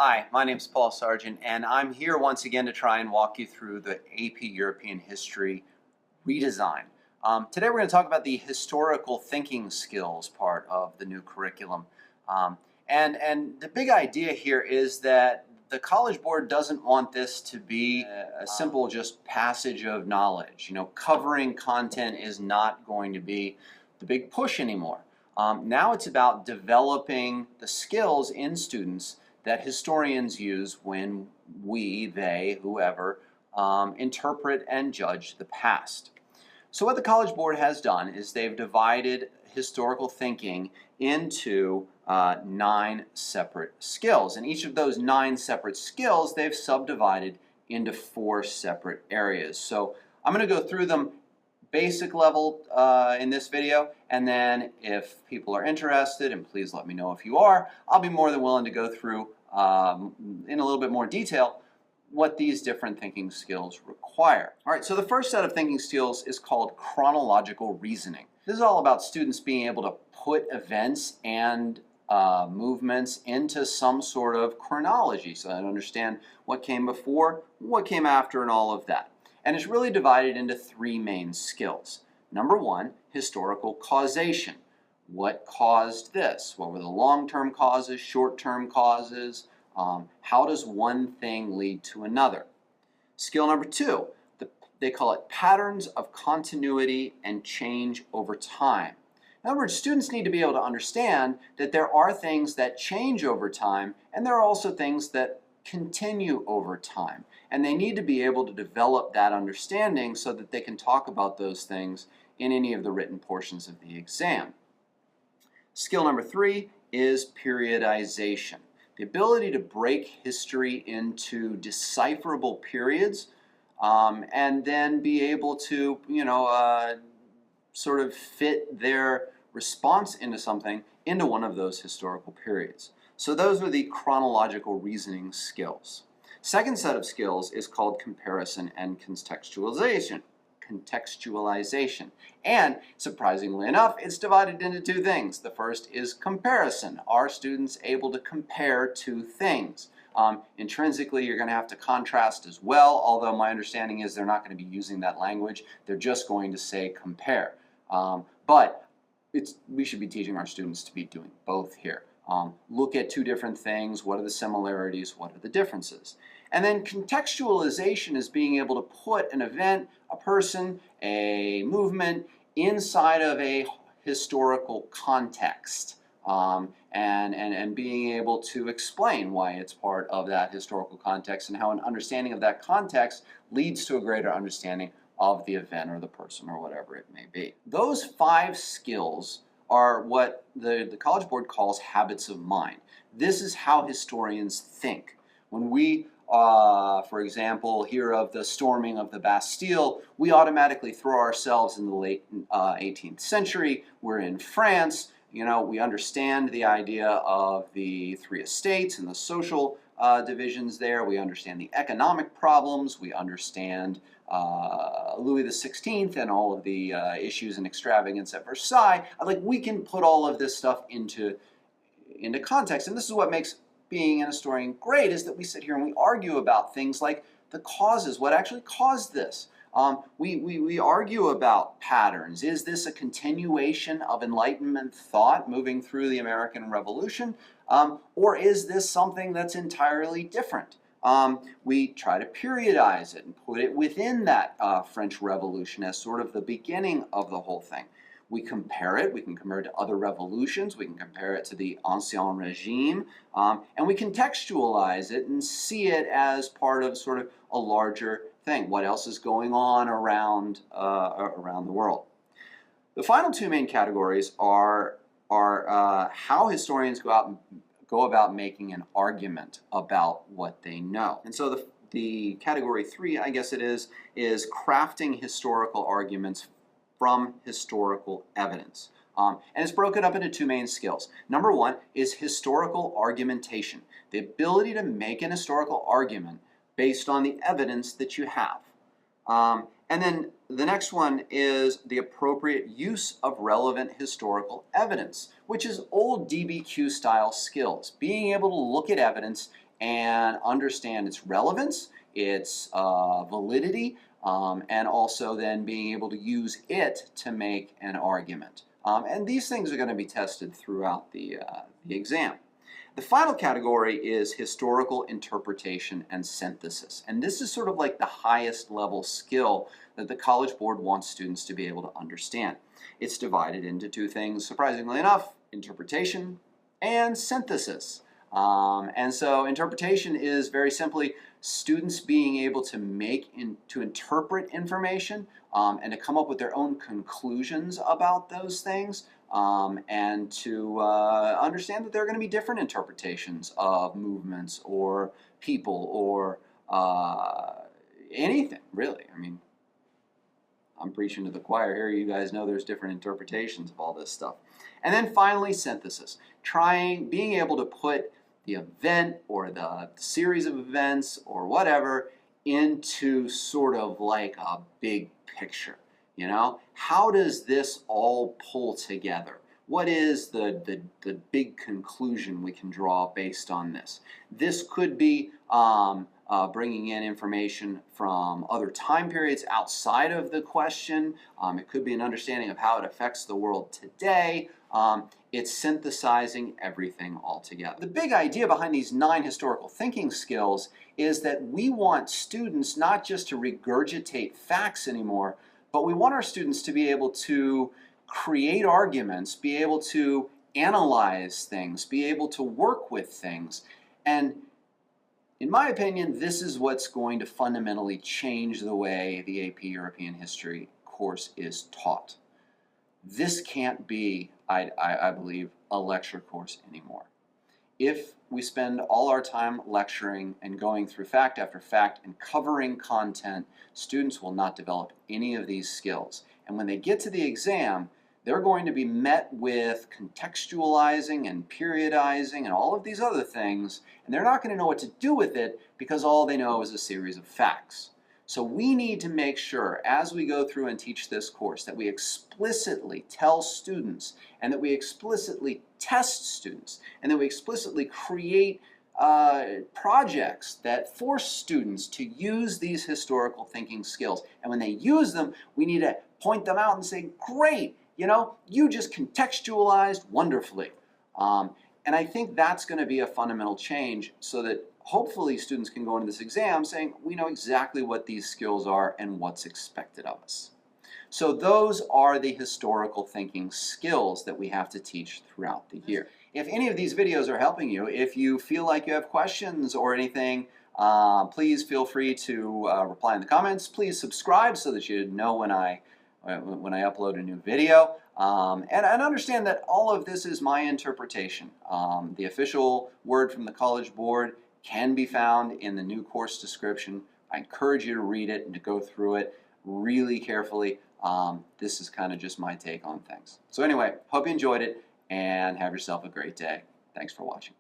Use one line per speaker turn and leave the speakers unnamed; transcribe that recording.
Hi, my name is Paul Sargent, and I'm here once again to try and walk you through the AP European History redesign. Today we're going to talk about the historical thinking skills part of the new curriculum. And the big idea here is that the College Board doesn't want this to be a simple just passage of knowledge. You know, covering content is not going to be the big push anymore. Now it's about developing the skills in students that historians use when they, whoever, interpret and judge the past. So what the College Board has done is they've divided historical thinking into 9 separate skills. And each of those 9 separate skills they've subdivided into 4 separate areas. So I'm going to go through them basic level in this video, and then if people are interested, and please let me know if you are, I'll be more than willing to go through in a little bit more detail what these different thinking skills require. All right, so the first set of thinking skills is called chronological reasoning. This is all about students being able to put events and movements into some sort of chronology, so I understand what came before, what came after, and all of that. And it's really divided into 3 main skills. Number 1, historical causation. What caused this? What were the long-term causes, short-term causes? How does one thing lead to another? Skill number 2, they call it patterns of continuity and change over time. In other words, students need to be able to understand that there are things that change over time, and there are also things that continue over time. And they need to be able to develop that understanding so that they can talk about those things in any of the written portions of the exam. Skill number 3 is periodization. The ability to break history into decipherable periods and then be able to, sort of fit their response into something into one of those historical periods. So those are the chronological reasoning skills. Second set of skills is called comparison and contextualization. And surprisingly enough, it's divided into 2 things. The first is comparison. Are students able to compare 2 things? Intrinsically, you're going to have to contrast as well, although my understanding is they're not going to be using that language. They're just going to say compare. But we should be teaching our students to be doing both here. Look at 2 different things. What are the similarities? What are the differences? And then contextualization is being able to put an event, a person, a movement inside of a historical context and being able to explain why it's part of that historical context and how an understanding of that context leads to a greater understanding of the event or the person or whatever it may be. Those 5 skills are what the College Board calls habits of mind. This is how historians think. When we, for example, hear of the storming of the Bastille, we automatically throw ourselves in the late 18th century. We're in France. We understand the idea of the 3 estates and the social divisions there. We understand the economic problems. We understand Louis XVI and all of the issues and extravagance at Versailles. We can put all of this stuff into context. And this is what makes being an historian great, is that we sit here and we argue about things like the causes, what actually caused this. We argue about patterns. Is this a continuation of Enlightenment thought moving through the American Revolution? Or is this something that's entirely different? We try to periodize it and put it within that French Revolution as sort of the beginning of the whole thing. We compare it. We can compare it to other revolutions. We can compare it to the Ancien Regime. And we contextualize it and see it as part of sort of a larger thing. What else is going on around the world? The final 2 main categories are how historians go about making an argument about what they know. And so the category 3, I guess it is crafting historical arguments from historical evidence. And it's broken up into 2 main skills. Number 1 is historical argumentation, the ability to make an historical argument based on the evidence that you have. And then the next one is the appropriate use of relevant historical evidence, which is old DBQ style skills. Being able to look at evidence and understand its relevance, its validity, and also then being able to use it to make an argument. And these things are going to be tested throughout the exam. The final category is historical interpretation and synthesis. And this is sort of like the highest level skill that the College Board wants students to be able to understand. It's divided into two things, surprisingly enough: interpretation and synthesis. And so interpretation is very simply students being able to to interpret information and to come up with their own conclusions about those things, and to understand that there are going to be different interpretations of movements or people or anything, really. I mean, I'm preaching to the choir here. You guys know there's different interpretations of all this stuff. And then finally, synthesis. Being able to put the event or the series of events or whatever into sort of like a big picture. You know, how does this all pull together? What is the big conclusion we can draw based on this? This could be bringing in information from other time periods outside of the question. It could be an understanding of how it affects the world today. It's synthesizing everything all together. The big idea behind these 9 historical thinking skills is that we want students not just to regurgitate facts anymore, but we want our students to be able to create arguments, be able to analyze things, be able to work with things. And in my opinion, this is what's going to fundamentally change the way the AP European History course is taught. This can't be, I believe, a lecture course anymore. If we spend all our time lecturing and going through fact after fact and covering content, students will not develop any of these skills. And when they get to the exam, they're going to be met with contextualizing and periodizing and all of these other things, and they're not going to know what to do with it because all they know is a series of facts. So we need to make sure, as we go through and teach this course, that we explicitly tell students and that we explicitly test students and that we explicitly create projects that force students to use these historical thinking skills. And when they use them, we need to point them out and say, great, you know, you just contextualized wonderfully. And I think that's going to be a fundamental change so that hopefully students can go into this exam saying, we know exactly what these skills are and what's expected of us. So those are the historical thinking skills that we have to teach throughout the year. If any of these videos are helping you, if you feel like you have questions or anything, please feel free to reply in the comments. Please subscribe so that you know when I upload a new video. And understand that all of this is my interpretation. The official word from the College Board can be found in the new course description. I encourage you to read it and to go through it really carefully. This is kind of just my take on things. So anyway, hope you enjoyed it and have yourself a great day. Thanks for watching.